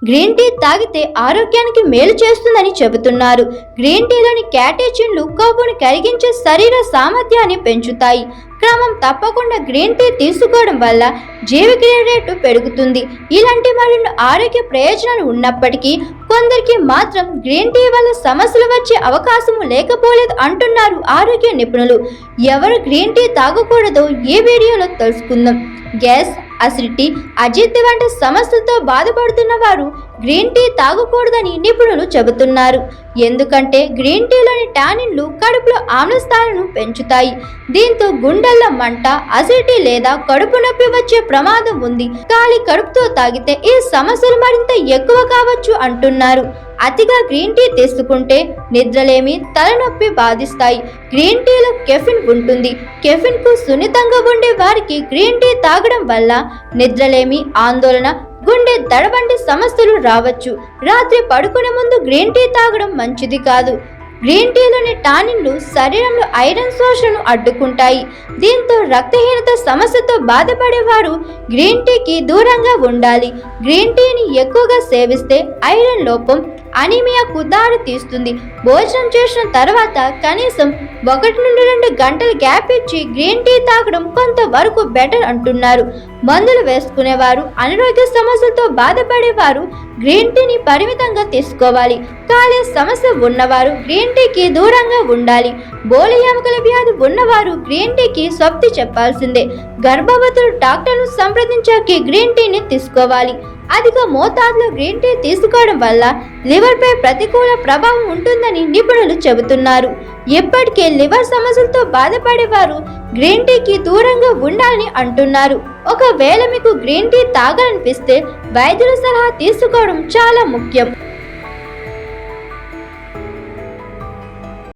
Green tea తాగితే ఆరోగ్యానికి మేలు చేస్తుందని చెబుతున్నారు. గ్రీన్ టీలోని క్యాటెచిన్లు కొవ్వును కరిగించే శరీర సామర్థ్యాన్ని పెంచుతాయి. క్రమం తప్పకుండా గ్రీన్ టీ తీసుకోవడం వల్ల జీవక్రియ రేటు పెరుగుతుంది. ఇలాంటి మరిన్ని ఆరోగ్య ప్రయోజనాలు ఉన్నప్పటికీ కొందరికి మాత్రం గ్రీన్ టీ వల్ల సమస్యలు వచ్చే అవకాశం లేకపోలేదు అంటున్నారు ఆరోగ్య నిపుణులు. ఎవరు గ్రీన్ టీ తాగకూడదో ఈ వీడియోలో తెలుసుకుందాం. గ్యాస్, అసిడిటీ, అజీర్తి వంటి సమస్యలతో బాధపడుతున్న వారు గ్రీన్ టీ తాగకూడదని నిపుణులు చెబుతున్నారు. ఎందుకంటే గ్రీన్ టీలోని టానిన్లు కడుపులో ఆమ్ల స్థాయిలను పెంచుతాయి. దీంతో గుండెల్లో మంట, అసిడిటీ లేదా కడుపు నొప్పి వచ్చే ప్రమాదం ఉంది. ఖాళీ కడుపుతో తాగితే ఈ సమస్యలు మరింత ఎక్కువ కావచ్చు అంటున్నారు. అతిగా గ్రీన్ టీ తీసుకుంటే నిద్రలేమి, తలనొప్పి బాధిస్తాయి. గ్రీన్ టీలో కెఫిన్ ఉంటుంది. కెఫిన్ కు సున్నితంగా ఉండే వారికి గ్రీన్ టీ తాగడం వల్ల నిద్రలేమి, ఆందోళన, గుండె దడ వంటి సమస్యలు రావచ్చు. రాత్రి పడుకునే ముందు గ్రీన్ టీ తాగడం మంచిది కాదు. గ్రీన్ టీలోని టానిన్లు శరీరంలో ఐరన్ శోషణను అడ్డుకుంటాయి. దీంతో రక్తహీనత సమస్యతో బాధపడేవారు గ్రీన్ టీకి దూరంగా ఉండాలి. గ్రీన్ టీని ఎక్కువగా సేవిస్తే ఐరన్ లోపం, అనీమియాకు దారి తీస్తుంది. భోజనం చేసిన తర్వాత కనీసం 1 నుండి 2 గంటల గ్యాప్ ఇచ్చి గ్రీన్ టీ తాగడం కొంతవరకు బెటర్ అంటున్నారు. మందులు వేసుకునేవారు, అనారోగ్య సమస్యలతో బాధపడేవారు గ్రీన్ టీని పరిమితంగా తీసుకోవాలి. కాలేయ సమస్య ఉన్నవారు గ్రీన్ టీకి దూరంగా ఉండాలి. బోలి ఎముకల వ్యాధి ఉన్నవారు గ్రీన్ టీకి సొప్తి చెప్పాల్సిందే. గర్భవతులు డాక్టర్ను సంప్రదించాక గ్రీన్ టీని తీసుకోవాలి. అధిక మోతాదులో గ్రీన్ టీ తీసుకోవడం వల్ల లివర్పై ప్రతికూల ప్రభావం ఉంటుందని నిపుణులు చెబుతున్నారు. ఇప్పటికే లివర్ సమస్యలతో బాధపడేవారు గ్రీన్ టీకి దూరంగా ఉండాలని అంటున్నారు. ఒకవేళ మీకు గ్రీన్ టీ తాగాలనిపిస్తే వైద్యుల సలహా తీసుకోవడం చాలా ముఖ్యం.